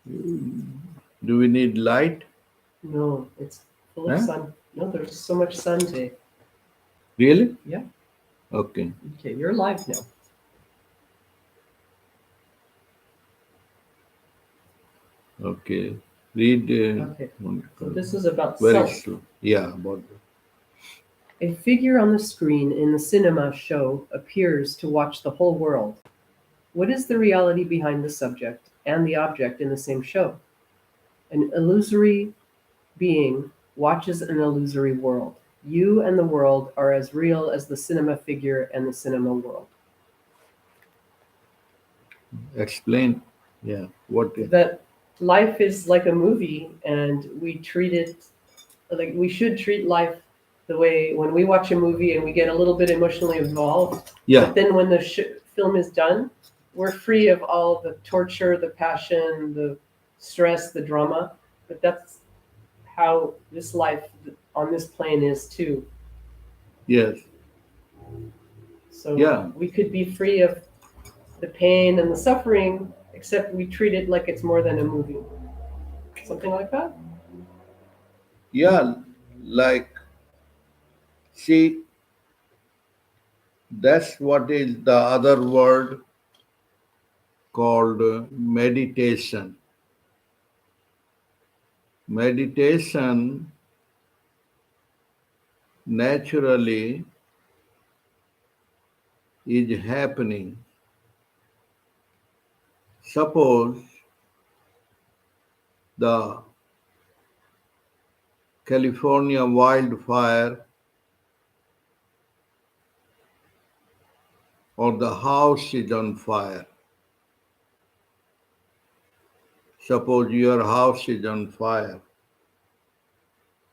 Do we need light? No, it's full of Huh? sun. No, there's so much sun today. Really? Yeah. Okay. Okay, you're live now. Okay. Read Okay. one So card. this is about Very self. slow. Yeah, about A figure on the screen in the cinema show appears to watch the whole world. What is the reality behind the subject and the object in the same show? An illusory being watches an illusory world. You and the world are as real as the cinema figure and the cinema world. explain. Yeah. What? That life is like a movie and we treat it like we should treat life the way when we watch a movie and we get a little bit emotionally involved. Yeah. But then when the film is done, we're free of all the torture, the passion, the stress, the drama. But that's how this life on this plane is too. Yes. So Yeah. we could be free of the pain and the suffering, except we treat it like it's more than a movie. Something like that? Yeah. Like, see, that's what is the other word called meditation. Meditation naturally is happening. Suppose the California wildfire or the house is on fire. Suppose your house is on fire.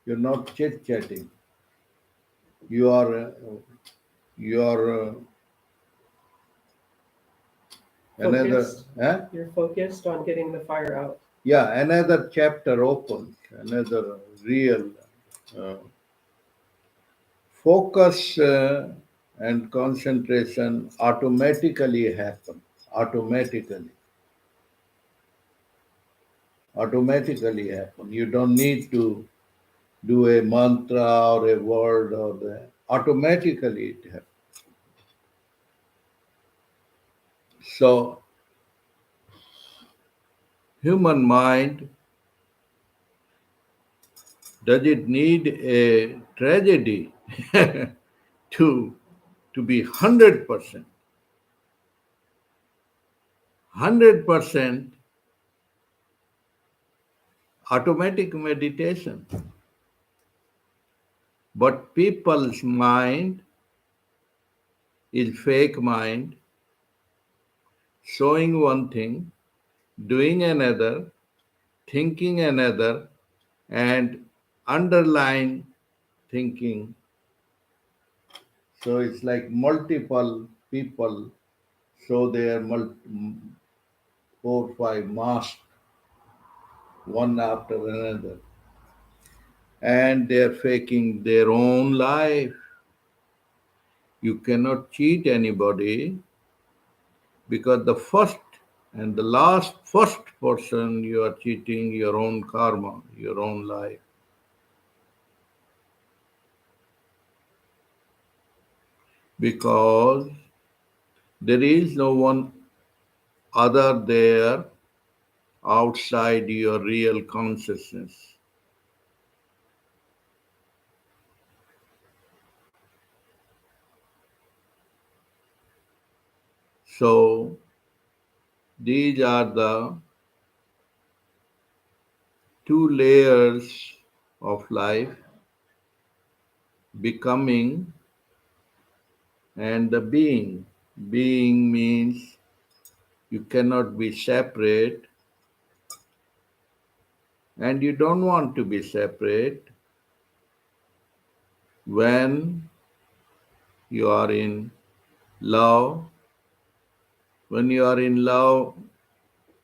You're not chit-chatting. You are another, Focused. You're focused on getting the fire out. yeah, another chapter opens, another real uh, focus and concentration automatically happen. Automatically. Automatically happen. You don't need to do a mantra or a word or the automatically it happens. So human mind, does it need a tragedy to to be 100%? 100% automatic meditation. But people's mind is fake mind, showing one thing, doing another, thinking another, and underline thinking. So it's like multiple people show their 4, 5 masks, one after another, and they're faking their own life. You cannot cheat anybody because the first and the last first person you are cheating your own karma, your own life. Because there is no one other there outside your real consciousness. So these are the two layers of life, becoming and the being. Being means you cannot be separate and you don't want to be separate when you are in love. When you are in love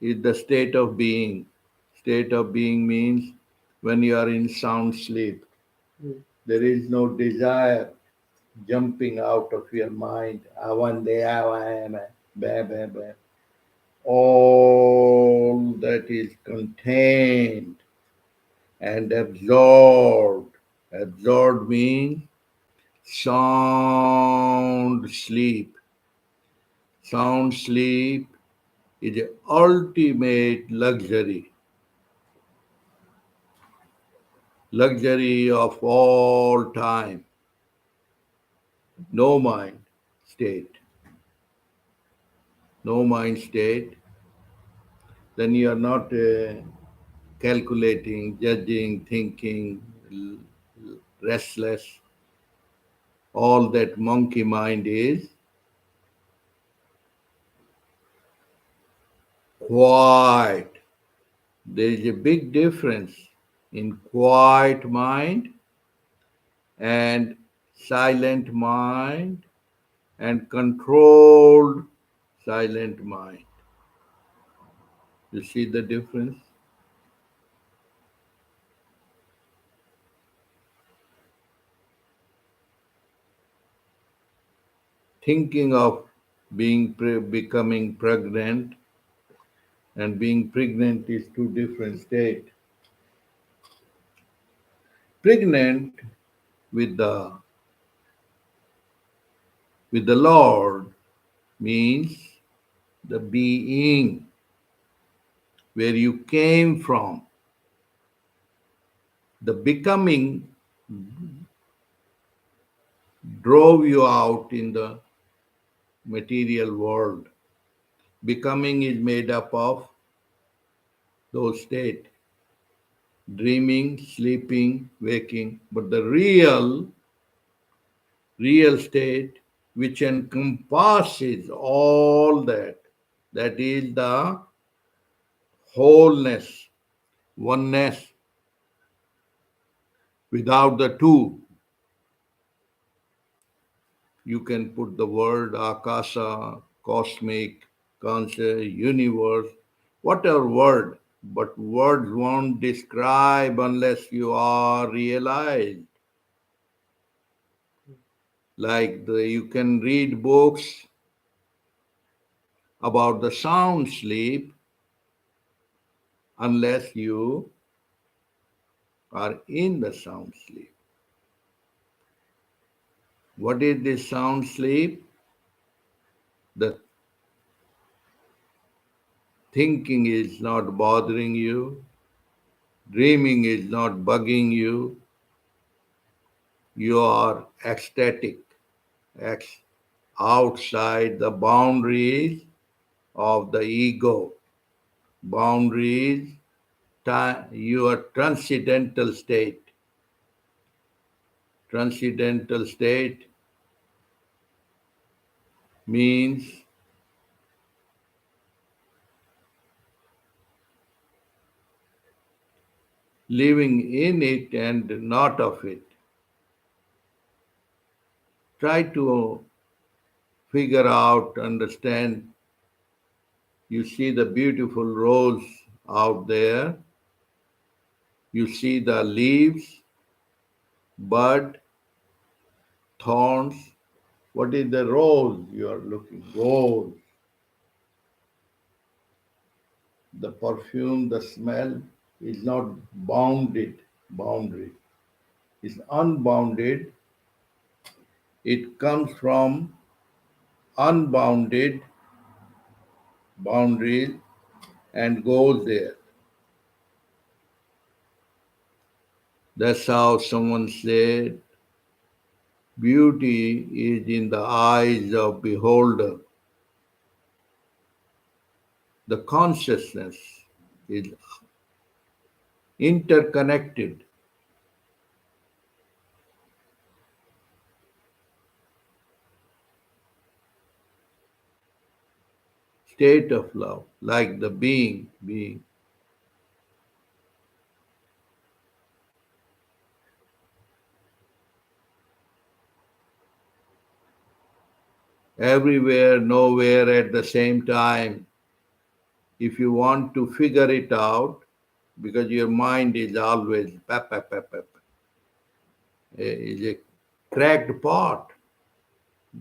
is the state of being. State of being means when you are in sound sleep. There is no desire jumping out of your mind. I one day I am a blah, blah, blah. all that is contained and absorbed. Absorbed means sound sleep. Sound sleep is the ultimate luxury, luxury of all time. No mind state, no mind state, then you are not calculating, judging, thinking, restless. All that monkey mind is quiet. There is a big difference in quiet mind and silent mind and controlled silent mind. You see the difference? Thinking of becoming pregnant and being pregnant is two different states. Pregnant with the Lord means the being where you came from. The becoming drove you out in the material world. Becoming is made up of those states: dreaming, sleeping, waking. But the real state, which encompasses all that, that is the wholeness, oneness, without the two. You can put the word akasha, cosmic, conscious, universe, whatever word, but words won't describe unless you are realized. You can read books about the sound sleep unless you are in the sound sleep. What is this sound sleep? The thinking is not bothering you, dreaming is not bugging you, you are ecstatic, outside the boundaries of the ego, boundaries, your transcendental state. Transcendental state means living in it and not of it. Try to figure out, understand. You see the beautiful rose out there. You see the leaves, bud, thorns. What is the rose you are looking? Rose. The perfume, the smell is not boundary. It's unbounded. It comes from unbounded boundaries and goes there. That's how someone said, beauty is in the eyes of beholder. The consciousness is interconnected. State of love, like the being. Everywhere, nowhere at the same time. If you want to figure it out, because your mind is always is a cracked pot.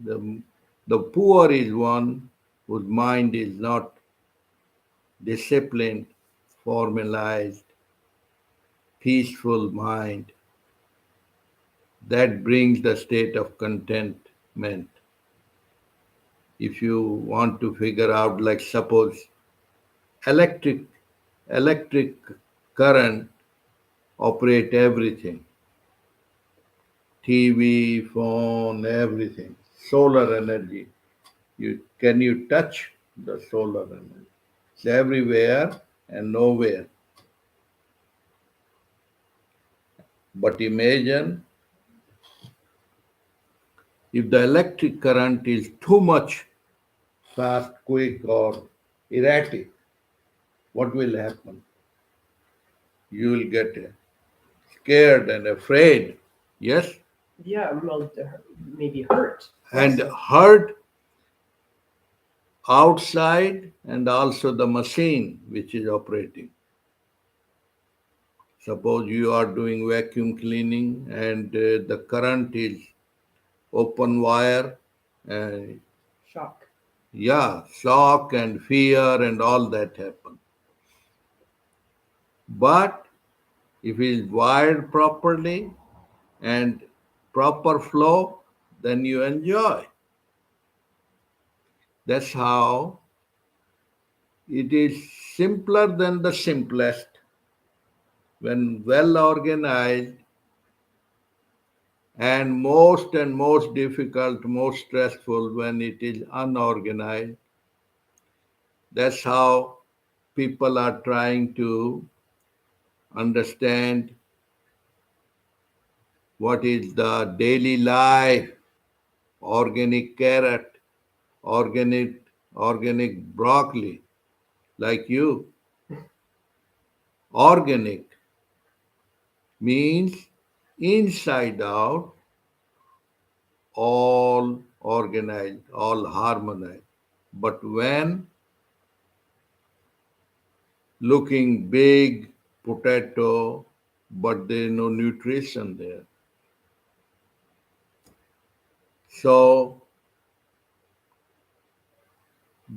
The, the poor is one whose mind is not disciplined, formalized, peaceful mind that brings the state of contentment. If you want to figure out, like suppose electric electric current operate everything, TV, phone, everything, solar energy. You touch the solar energy? It's everywhere and nowhere. But imagine if the electric current is too much fast, quick, or erratic, what will happen? You will get scared and afraid. Yes? Yeah, well, maybe hurt And also. hurt outside and also the machine which is operating. Suppose you are doing vacuum cleaning and the current is open wire, and Shock. yeah, shock and fear and all that happen. But if it is wired properly and proper flow, then you enjoy. That's how it is simpler than the simplest. When well organized, and most difficult, most stressful when it is unorganized. That's how people are trying to understand what is the daily life, organic carrot, organic organic broccoli, like you. Organic means inside out, all organized, all harmonized. But when looking big potato, but there is no nutrition there. So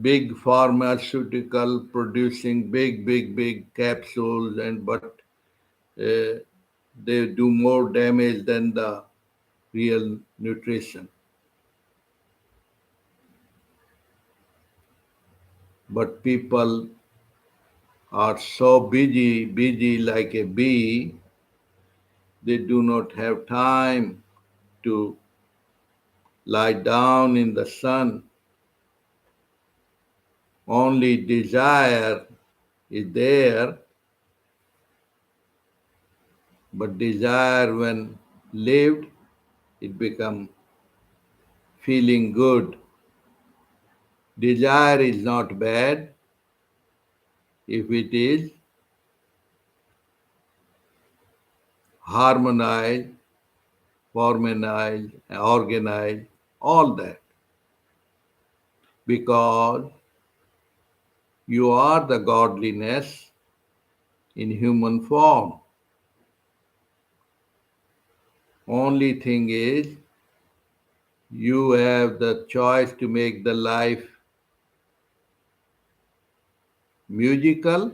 big pharmaceutical producing big capsules, and but uh, they do more damage than the real nutrition. But people are so busy like a bee, they do not have time to lie down in the sun. Only desire is there, but desire when lived, it become feeling good. Desire is not bad if it is harmonized, formalized, organized, all that. Because you are the godliness in human form. Only thing is, you have the choice to make the life musical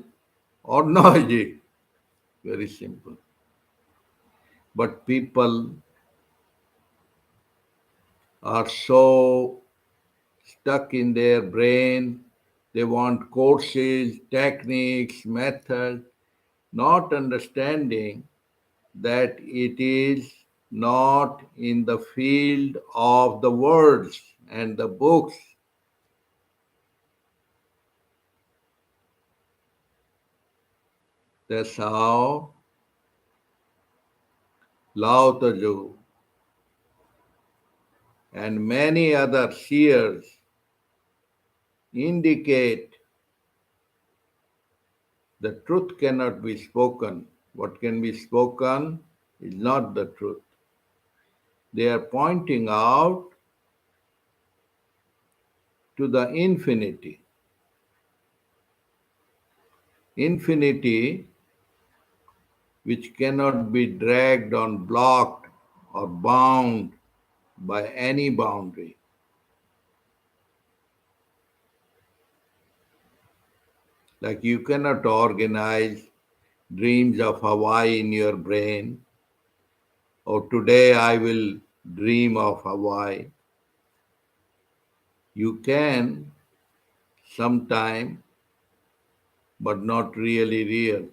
or noisy. Very simple. But people are so stuck in their brain. They want courses, techniques, methods, not understanding that it is not in the field of the words and the books. That's how Lao Tzu and many other seers indicate the truth cannot be spoken. What can be spoken is not the truth. They are pointing out to the infinity. Infinity which cannot be dragged or blocked or bound by any boundary. Like you cannot organize dreams of Hawaii in your brain, or today I will dream of Hawaii. You can sometime, but not really real.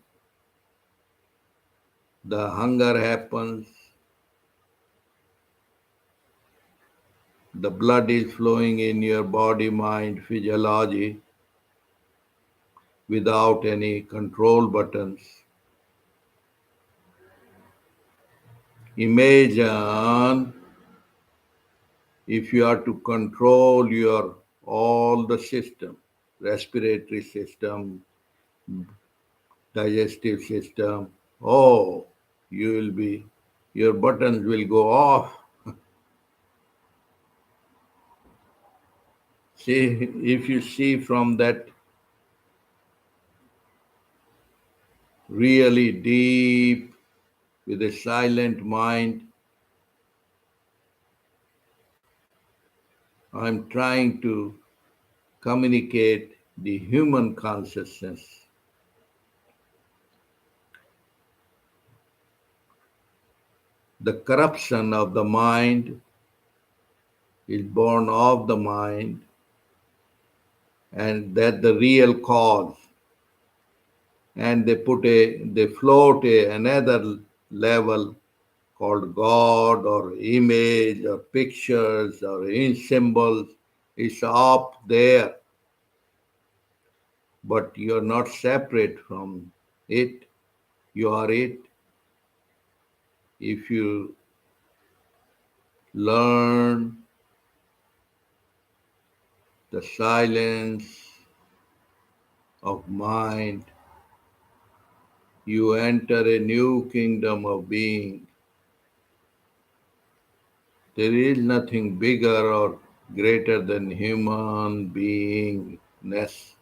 The hunger happens, the blood is flowing in your body, mind, physiology without any control buttons. Imagine if you are to control your all the system, respiratory system, digestive system. Oh, you will be, your buttons will go off. See, if you see from that really deep, with a silent mind, I'm trying to communicate the human consciousness. The corruption of the mind is born of the mind, and that the real cause. And they float another level called God or image or pictures or in symbols. It's up there, but you're not separate from it. You are it. If you learn the silence of mind, you enter a new kingdom of being. There is nothing bigger or greater than human beingness.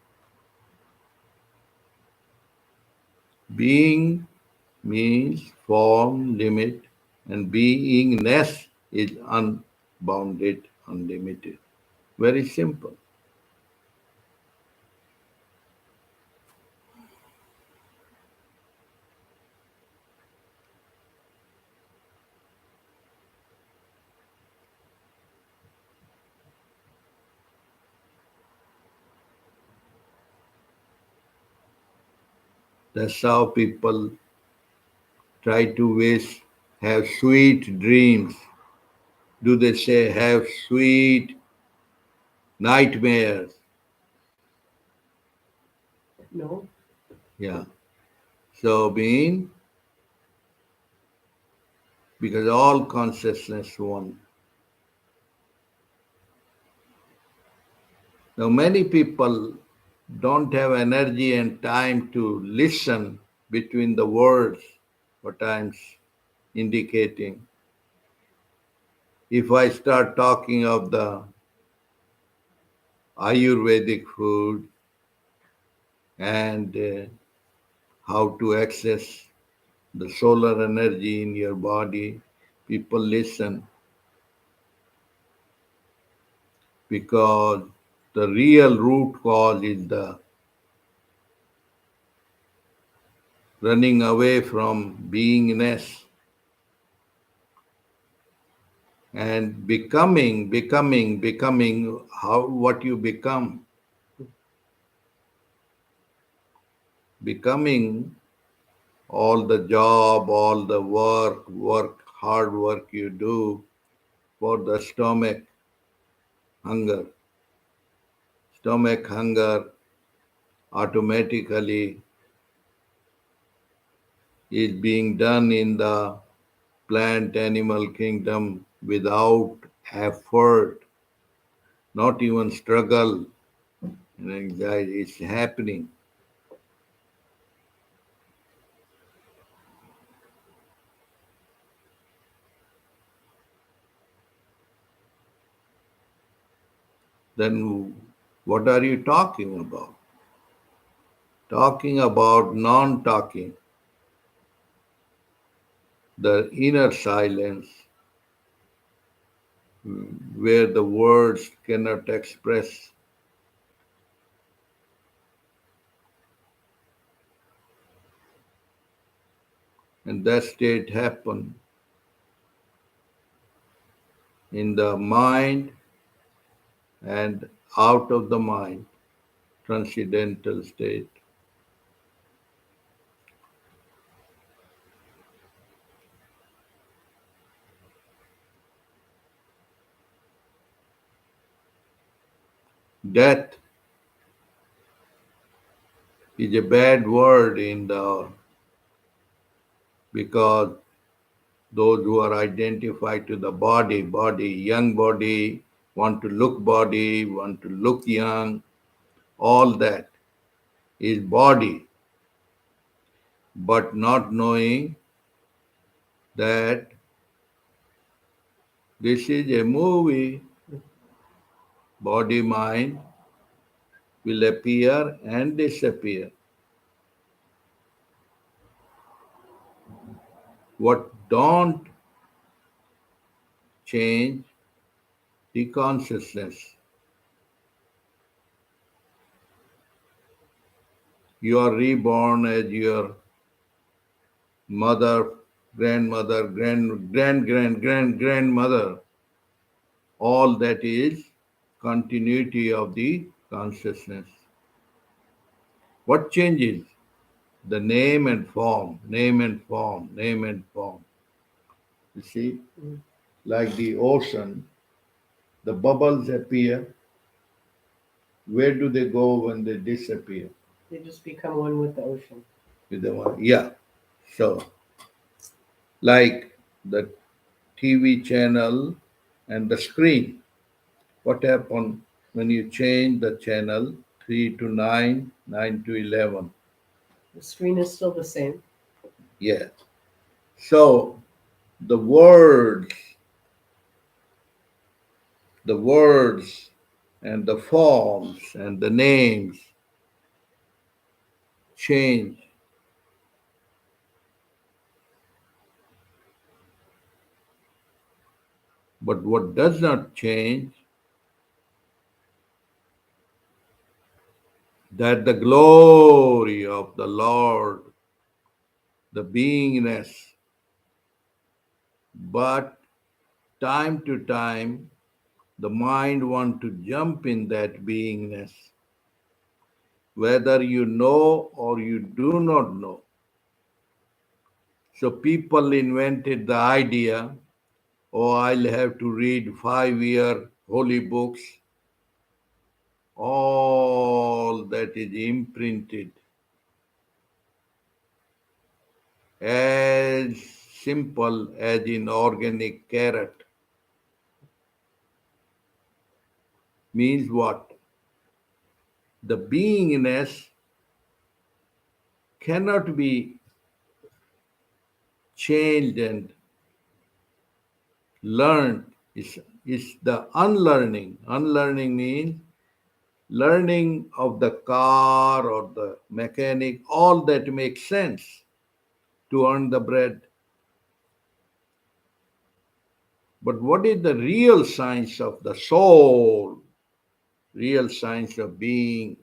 Being means form, limit, and beingness is unbounded, unlimited. Very simple. That's how people try to have sweet dreams. Do they say have sweet nightmares? No. Yeah. So being, because all consciousness one. Now many people don't have energy and time to listen between the words, what I'm indicating. If I start talking of the Ayurvedic food and how to access the solar energy in your body, people listen because the real root cause is the running away from beingness and becoming how what you becoming all the job, all the hard work you do for the hunger. Stomach hunger automatically is being done in the plant animal kingdom without effort, not even struggle and anxiety. It's happening. Then what are you talking about? Talking about non talking, the inner silence where the words cannot express. And that state happens in the mind and out of the mind, transcendental state. Death is a bad word in the because those who are identified to the body, young body, want to look young, all that is body, but not knowing that this is a movie, body mind will appear and disappear. What don't change the consciousness. You are reborn as your mother, grandmother, grandmother. All that is continuity of the consciousness. What changes? The name and form, name and form, name and form. You see, like the ocean, the bubbles appear. Where do they go when they disappear? They just become one with the ocean. With the one, yeah. So, like the TV channel and the screen. What happened when you change the channel 3 to 9, 9 to 11? The screen is still the same. Yeah. So the words, the words and the forms and the names change. But what does not change, that the glory of the Lord, the beingness, but time to time the mind wants to jump in that beingness, whether you know or you do not know. So people invented the idea, oh, I'll have to read 5 year holy books. All that is imprinted as simple as in organic carrot. Means what? The beingness cannot be changed and learned. It's the unlearning. Unlearning means learning of the car or the mechanic, all that makes sense to earn the bread. But what is the real science of the soul? Real science of being?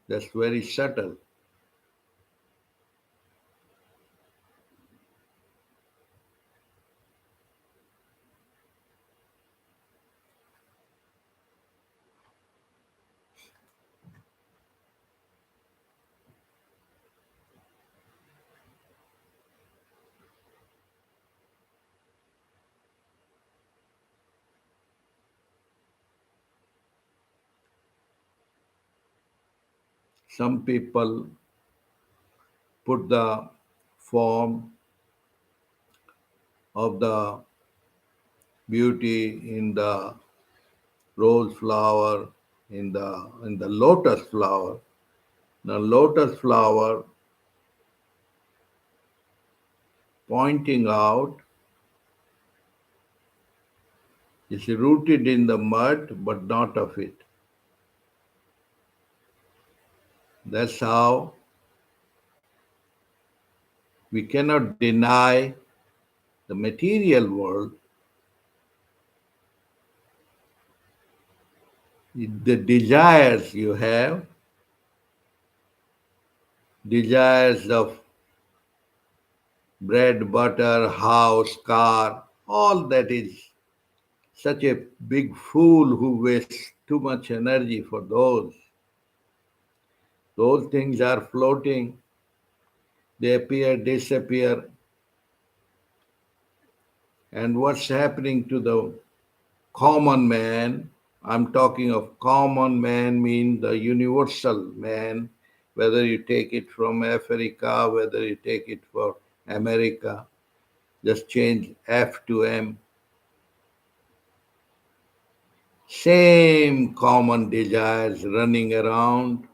That's very subtle. Some people put the form of the beauty in the rose flower, in the lotus flower. The lotus flower pointing out is rooted in the mud, but not of it. That's how we cannot deny the material world The desires you have, desires of bread, butter, house, car, all that is such a big fool who wastes too much energy for those. Those things are floating, they appear, disappear. And what's happening to the common man? I'm talking of common man, mean the universal man, whether you take it from Africa, whether you take it for America, just change F to M. Same common desires running around.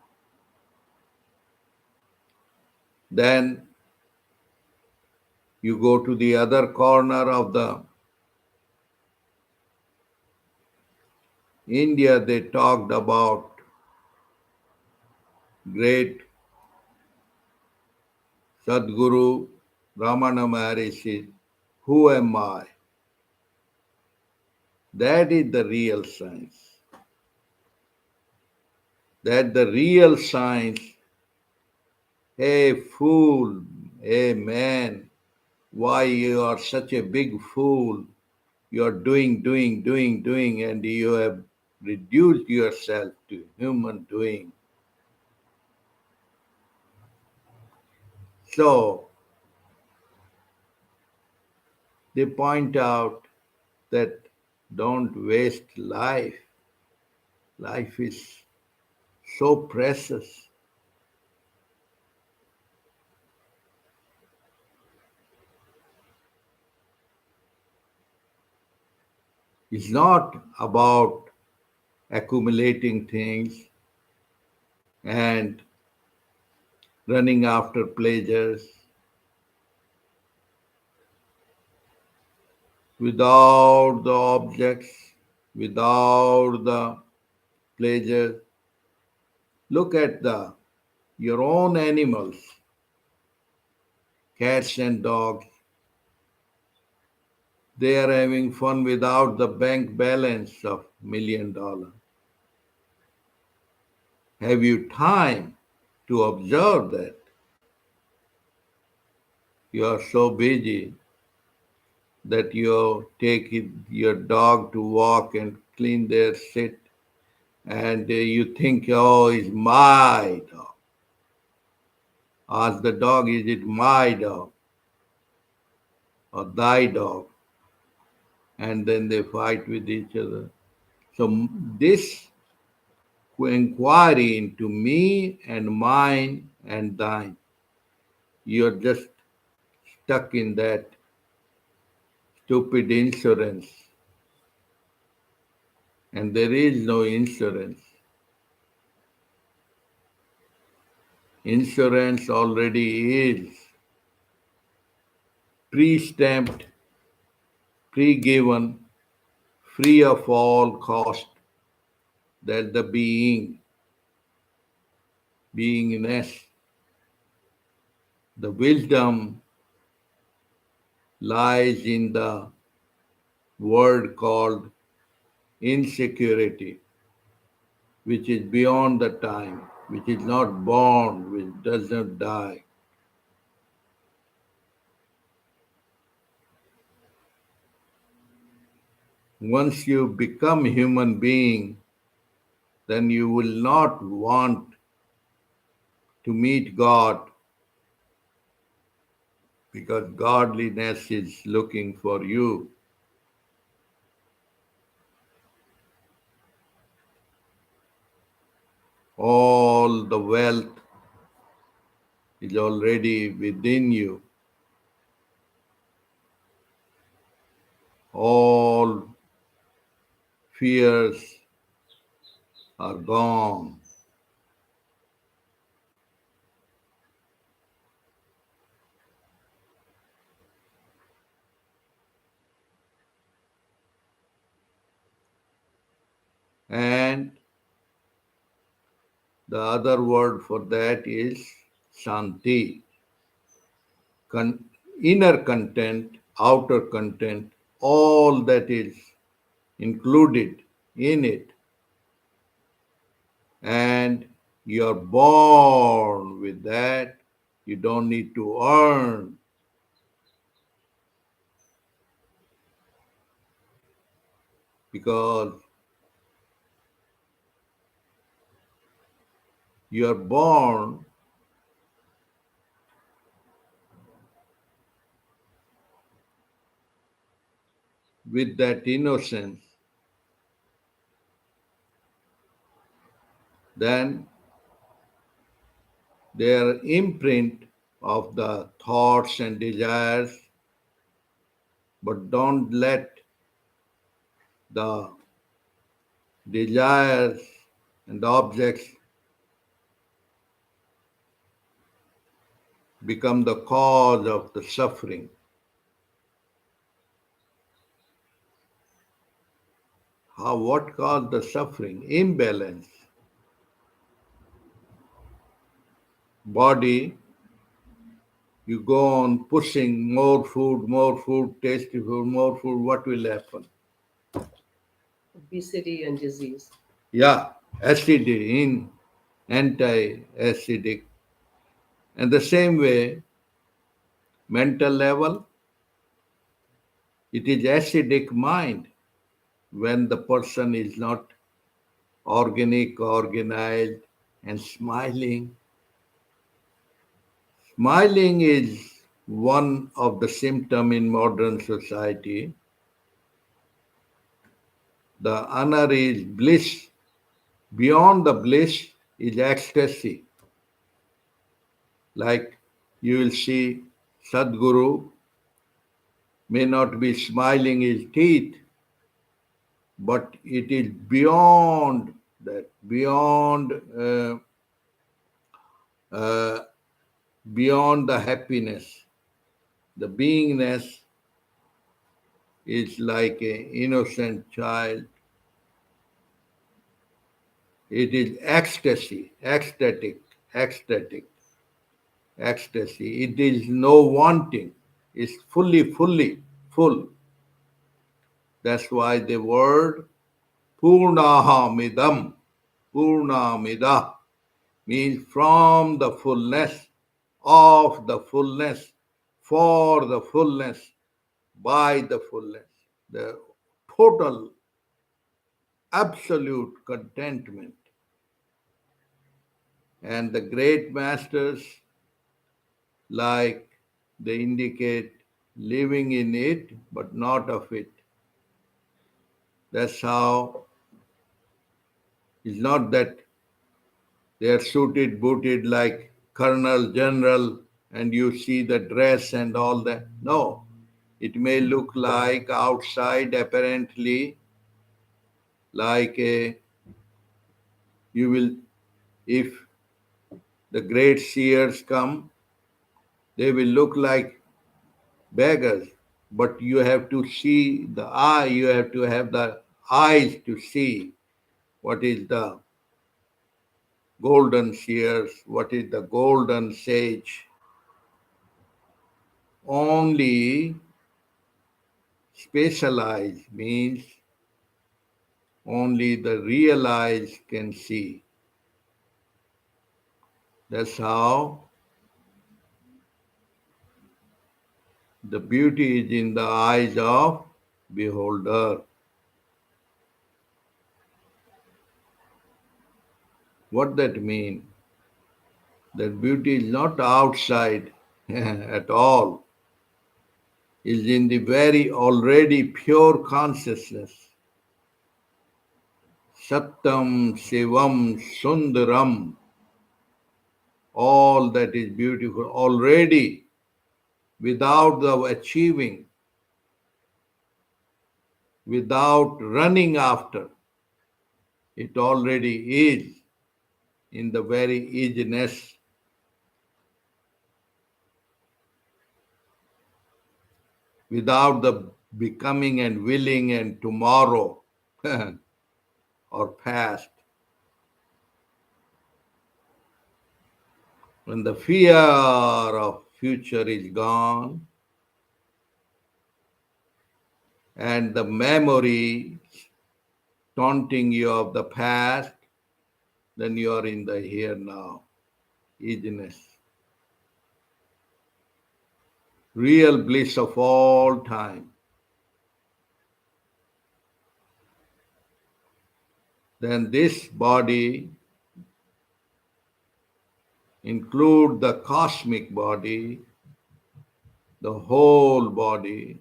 Then you go to the other corner of the India, they talked about great Sadguru Ramana Maharishi. Who am I? That is the real science. That the real science, hey fool, hey man, why you are such a big fool? You are doing, and you have reduced yourself to human doing. So they point out that don't waste life. Life is so precious. It's not about accumulating things and running after pleasures without the objects, without the pleasures. Look at your own animals, cats and dogs. They are having fun without the bank balance of $1 million. Have you time to observe that? You are so busy that you take your dog to walk and clean their shit, and you think, oh, it's my dog. Ask the dog, is it my dog or thy dog? And then they fight with each other. So this inquiry into me and mine and thine, you're just stuck in that stupid insurance. And there is no insurance. Insurance already is pre-stamped, pre-given, free of all cost, that the beingness, the wisdom lies in the word called insecurity, which is beyond the time, which is not born, which does not die. Once you become human being, then you will not want to meet God, because godliness is looking for you. All the wealth is already within you. All fears are gone. And the other word for that is Shanti. Inner content, outer content, all that is included in it. and you're born with that. You don't need to earn, because you're born with that innocence. Then their imprint of the thoughts and desires, but don't let the desires and objects become the cause of the suffering. How, what caused the suffering? Imbalance. Body, you go on pushing more food, tasty food, more food, what will happen? Obesity and disease. Yeah, acidity, in anti-acidic. And the same way, mental level, it is acidic mind when the person is not organic, organized, and smiling. Smiling is one of the symptoms in modern society. The honor is bliss. Beyond the bliss is ecstasy. Like you will see Sadguru may not be smiling his teeth, but it is beyond that, uh, beyond the happiness. The beingness is like an innocent child. It is ecstasy, ecstatic, ecstasy. It is no wanting. It's fully full. That's why the word Purnahamidam, Purnamida means from the fullness, of the fullness, for the fullness, by the fullness. The total, absolute contentment. And the great masters, like they indicate, living in it but not of it. That's how it's not that they are suited, booted like colonel, general, and you see the dress and all that. No, it may look like outside, apparently, like a, you will, if the great seers come, they will look like beggars, but you have to see the eye, you have to have the eyes to see what is the golden seers, what is the golden sage. Only specialized means only the realized can see. That's how the beauty is in the eyes of beholder. What that mean? That beauty is not outside at all. Is in the very already pure consciousness. Sattam, Shivam, Sundaram. All that is beautiful already without the achieving, without running after. It already is in the very easiness. Without the becoming and willing and tomorrow or past. When the fear of future is gone and the memory taunting you of the past, then you are in the here now, easiness. Real bliss of all time. Then this body include the cosmic body, the whole body,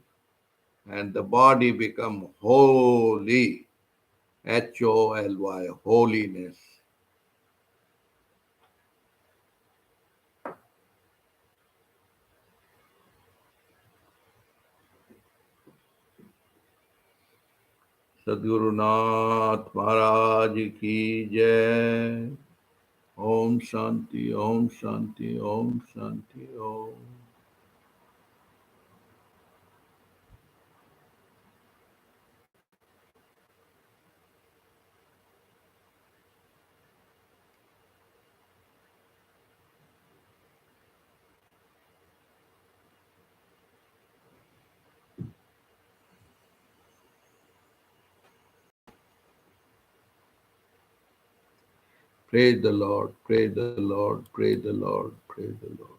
and the body become holy, Holy, holiness. Sadguru Nath Maharaj ki jai. Om Shanti, Om Shanti, Om Shanti, Om. Praise the Lord, praise the Lord, praise the Lord, praise the Lord.